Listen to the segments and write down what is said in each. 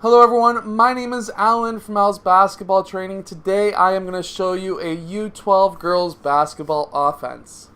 Hello everyone, my name is Alan from Al's Basketball Training. Today I am going to show you a U12 Girls Basketball offense.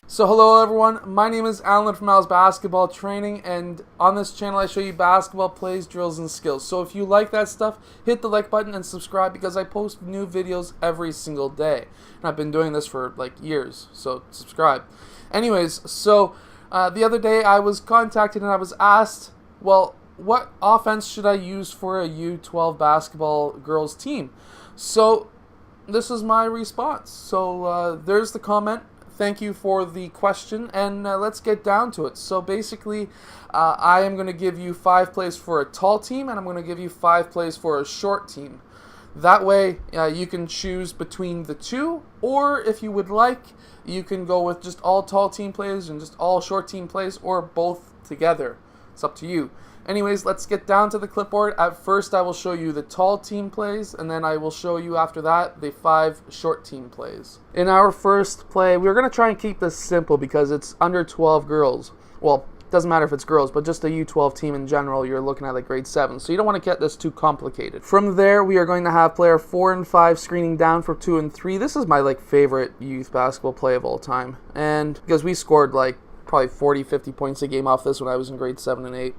So hello everyone, my name is Alan from Al's Basketball Training, and on this channel I show you basketball plays, drills, and skills. So if you like that stuff, hit the like button and subscribe because I post new videos every single day. And I've been doing this for like years, so subscribe. Anyways, so the other day I was contacted and I was asked, well, what offense should I use for a U12 basketball girls team? So this is my response. So there's the comment. Thank you for the question, and let's get down to it. So basically, I am going to give you 5 plays for a tall team, and I'm going to give you 5 plays for a short team. That way, you can choose between the two, or if you would like, you can go with just all tall team plays and just all short team plays, or both together. It's up to you. Anyways, let's get down to the clipboard. At first, I will show you the tall team plays, and then I will show you after that the 5 short team plays. In our first play, we're going to try and keep this simple because it's under 12 girls. Well, it doesn't matter if it's girls, but just a U12 team in general, you're looking at like grade 7. So you don't want to get this too complicated. From there, we are going to have player 4 and 5 screening down for 2 and 3. This is my favorite youth basketball play of all time. And because we scored probably 40, 50 points a game off this when I was in grade 7 and 8.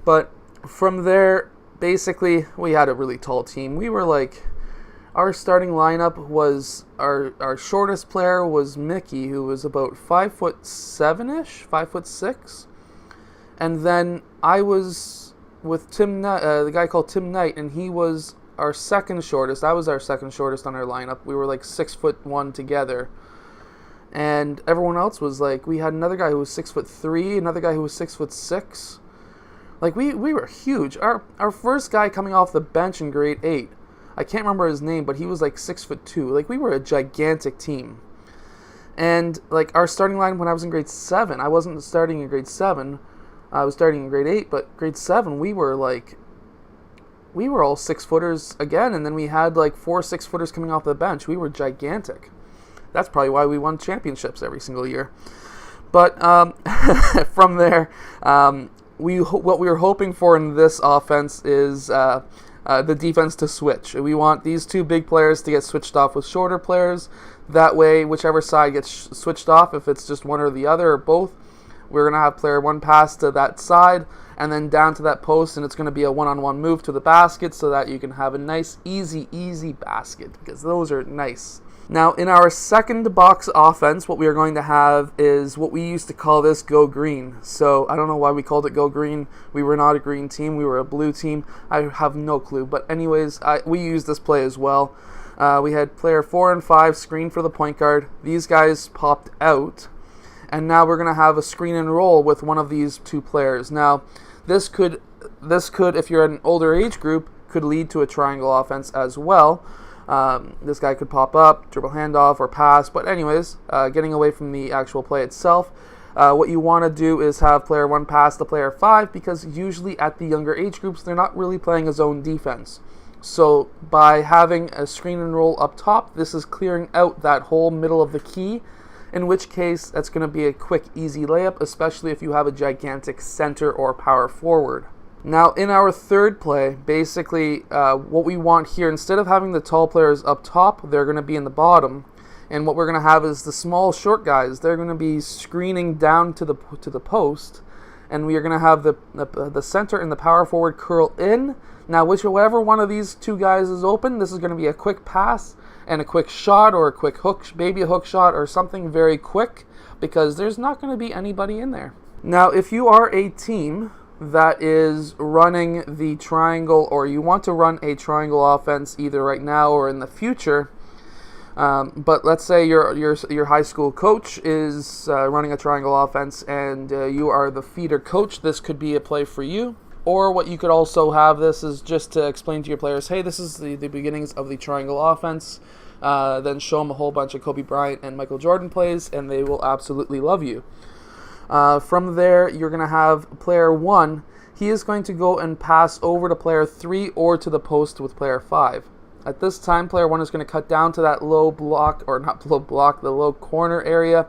But from there, basically, we had a really tall team. We were our starting lineup was, our shortest player was Mickey, who was about 5'7"-ish, 5'6". And then I was with the guy called Tim Knight, and he was our second shortest. I was our second shortest on our lineup. We were 6'1" together. And everyone else was we had another guy who was 6'3", another guy who was 6'6". We were huge. Our first guy coming off the bench in grade 8, I can't remember his name, but he was 6'2". We were a gigantic team. And our starting line when I was in grade 7, I wasn't starting in grade 7. I was starting in grade 8, but grade 7 we were all 6-footers again, and then we had 4 6-footers coming off the bench. We were gigantic. That's probably why we won championships every single year. But from there, what we were hoping for in this offense is the defense to switch. We want these 2 big players to get switched off with shorter players. That way, whichever side gets switched off, if it's just one or the other or both, we're going to have player 1 pass to that side and then down to that post, and it's going to be a one-on-one move to the basket so that you can have a nice, easy basket, because those are nice. Now, in our second box offense, what we are going to have is what we used to call this Go Green. So, I don't know why we called it Go Green. We were not a green team. We were a blue team. I have no clue. But anyways, we used this play as well. We had player 4 and 5 screen for the point guard. These guys popped out. And now we're going to have a screen and roll with one of these 2 players. Now, this could, if you're an older age group, could lead to a triangle offense as well. This guy could pop up, dribble handoff, or pass. But anyways, getting away from the actual play itself, what you want to do is have player 1 pass to player 5, because usually at the younger age groups, they're not really playing a zone defense. So by having a screen and roll up top, this is clearing out that whole middle of the key, in which case that's going to be a quick, easy layup, especially if you have a gigantic center or power forward. Now, in our third play, basically, what we want here, instead of having the tall players up top, they're going to be in the bottom. And what we're going to have is the small, short guys. They're going to be screening down to the post. And we are going to have the center and the power forward curl in. Now, whichever one of these 2 guys is open, this is going to be a quick pass and a quick shot, or a quick hook, maybe a hook shot, or something very quick, because there's not going to be anybody in there. Now, if you are a team that is running the triangle, or you want to run a triangle offense either right now or in the future, but let's say your high school coach is running a triangle offense and you are the feeder coach, this could be a play for you. Or what you could also have, this is just to explain to your players, hey, this is the beginnings of the triangle offense. Then show them a whole bunch of Kobe Bryant and Michael Jordan plays, and they will absolutely love you. From there, you're going to have player 1. He is going to go and pass over to player 3 or to the post with player 5. At this time, player 1 is going to cut down to that low block, or not low block, the low corner area.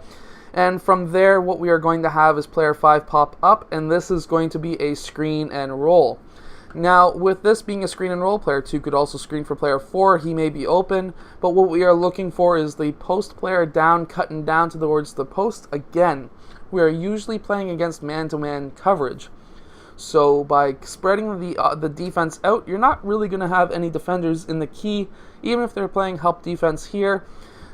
And from there, what we are going to have is player 5 pop up, and this is going to be a screen and roll. Now, with this being a screen and roll, player 2 could also screen for player 4. He may be open, but what we are looking for is the post player down, cutting down towards the post. Again, we are usually playing against man-to-man coverage. So by spreading the defense out, you're not really going to have any defenders in the key. Even if they're playing help defense here,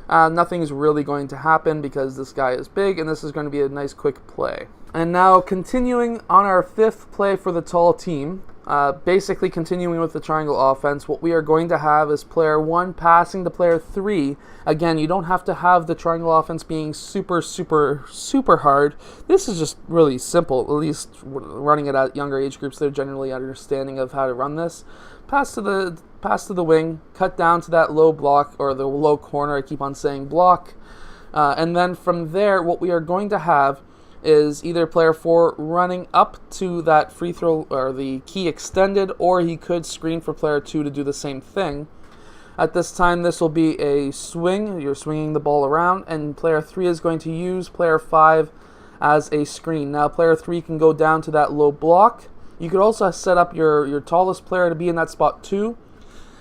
nothing is really going to happen because this guy is big, and this is going to be a nice quick play. And now continuing on our 5th play for the tall team, basically continuing with the triangle offense, what we are going to have is player 1 passing to player 3. Again, you don't have to have the triangle offense being super hard. This is just really simple. At least running it at younger age groups, they're generally understanding of how to run this. Pass to the wing, cut down to that low block, or the low corner. I keep on saying block. And then from there, what we are going to have is either player 4 running up to that free throw or the key extended, or he could screen for player 2 to do the same thing. At this time, this will be a swing. You're swinging the ball around, and player 3 is going to use player 5 as a screen. Now, player 3 can go down to that low block. You could also set up your tallest player to be in that spot too,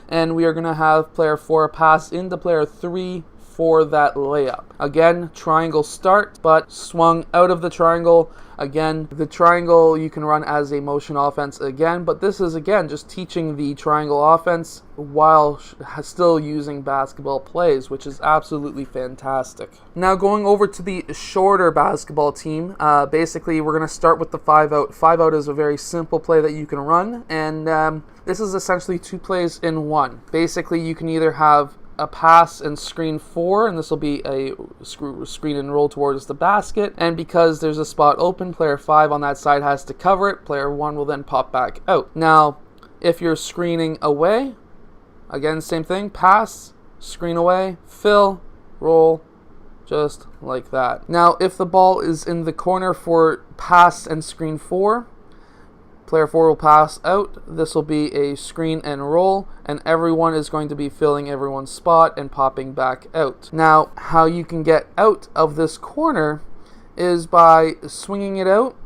and we are going to have player 4 pass into player 3 for that layup. Again, triangle start, but swung out of the triangle. Again, the triangle you can run as a motion offense again, but this is again just teaching the triangle offense while still using basketball plays, which is absolutely fantastic. Now going over to the shorter basketball team, basically we're going to start with the 5-out. 5-out is a very simple play that you can run, and this is essentially 2 plays in one. Basically, you can either have a pass and screen 4, and this will be a screen and roll towards the basket, and because there's a spot open, player 5 on that side has to cover it. Player 1 will then pop back out. Now, if you're screening away, again, same thing, pass, screen away, fill, roll, just like that. Now, if the ball is in the corner for pass and screen 4, player 4 will pass out. This will be a screen and roll, and everyone is going to be filling everyone's spot and popping back out. Now, how you can get out of this corner is by swinging it out,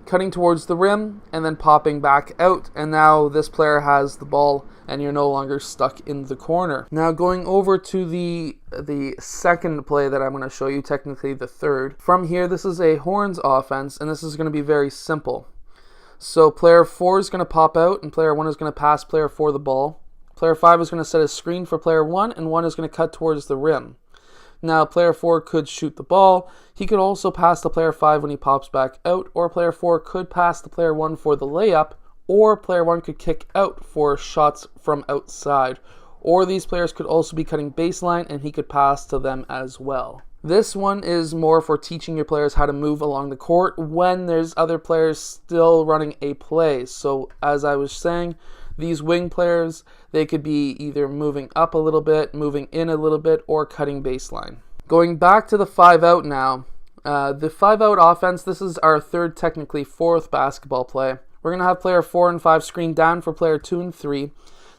cutting towards the rim, and then popping back out. And now this player has the ball, and you're no longer stuck in the corner. Now going over to the second play that I'm going to show you, technically the third. From here, this is a horns offense, and this is going to be very simple. So player 4 is going to pop out, and player 1 is going to pass player 4 the ball. Player 5 is going to set a screen for player 1, and 1 is going to cut towards the rim. Now, player 4 could shoot the ball. He could also pass to player 5 when he pops back out, or player 4 could pass to player 1 for the layup, or player 1 could kick out for shots from outside. Or these players could also be cutting baseline, and he could pass to them as well. This one is more for teaching your players how to move along the court when there's other players still running a play. So as I was saying, these wing players, they could be either moving up a little bit, moving in a little bit, or cutting baseline. Going back to the 5-out now, the 5-out offense, this is our third, technically fourth basketball play. We're going to have player 4 and 5 screen down for player 2 and 3.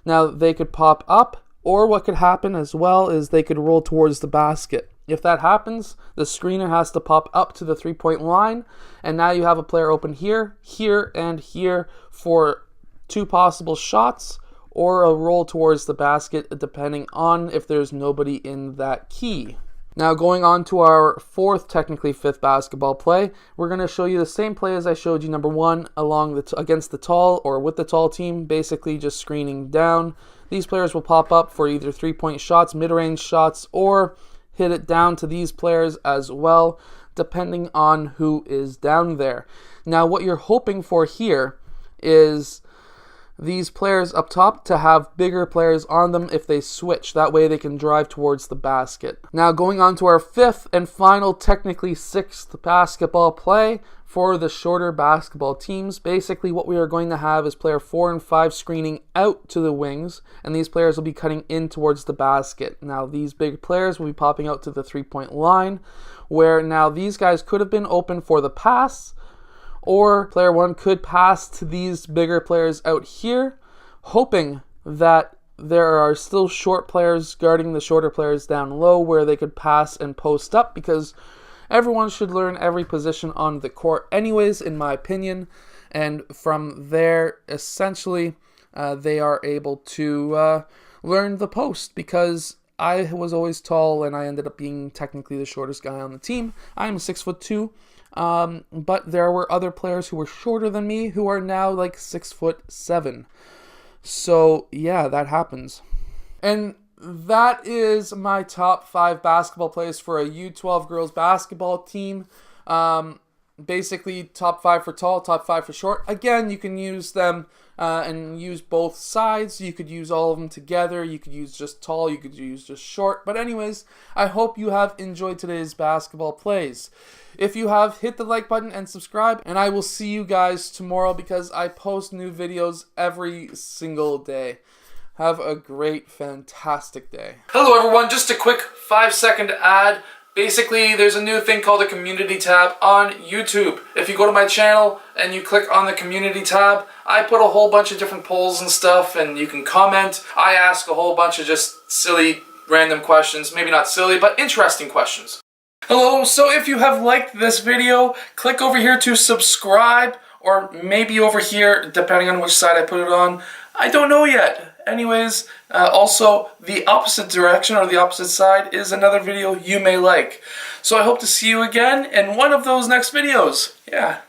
Now they could pop up, or what could happen as well is they could roll towards the basket. If that happens, the screener has to pop up to the 3-point line, and now you have a player open here, here, and here for 2 possible shots or a roll towards the basket, depending on if there's nobody in that key. Now going on to our fourth, technically fifth basketball play, we're going to show you the same play as I showed you number 1 against the tall or with the tall team, basically just screening down. These players will pop up for either 3-point shots, mid-range shots, or hit it down to these players as well, depending on who is down there. Now, what you're hoping for here is these players up top to have bigger players on them if they switch. That way they can drive towards the basket. Now, going on to our fifth and final, technically sixth basketball play for the shorter basketball teams. Basically, what we are going to have is player 4 and 5 screening out to the wings, and these players will be cutting in towards the basket. Now, these big players will be popping out to the 3-point line, where now these guys could have been open for the pass, or player 1 could pass to these bigger players out here, hoping that there are still short players guarding the shorter players down low where they could pass and post up, because everyone should learn every position on the court anyways, in my opinion. And from there, essentially, they are able to learn the post, because I was always tall and I ended up being technically the shortest guy on the team. I'm 6'2", but there were other players who were shorter than me who are now like 6'7". So yeah, that happens. And that is my top 5 basketball plays for a U12 Girls Basketball team. Basically, top 5 for tall, top 5 for short. Again, you can use them and use both sides. You could use all of them together. You could use just tall. You could use just short. But anyways, I hope you have enjoyed today's basketball plays. If you have, hit the like button and subscribe. And I will see you guys tomorrow, because I post new videos every single day. Have a great, fantastic day. Hello everyone, just a quick 5-second ad. Basically, there's a new thing called a community tab on YouTube. If you go to my channel and you click on the community tab, I put a whole bunch of different polls and stuff, and you can comment. I ask a whole bunch of just silly, random questions. Maybe not silly, but interesting questions. Hello, so if you have liked this video, click over here to subscribe, or maybe over here, depending on which side I put it on. I don't know yet. Anyways, also the opposite direction, or the opposite side, is another video you may like. So I hope to see you again in one of those next videos. Yeah.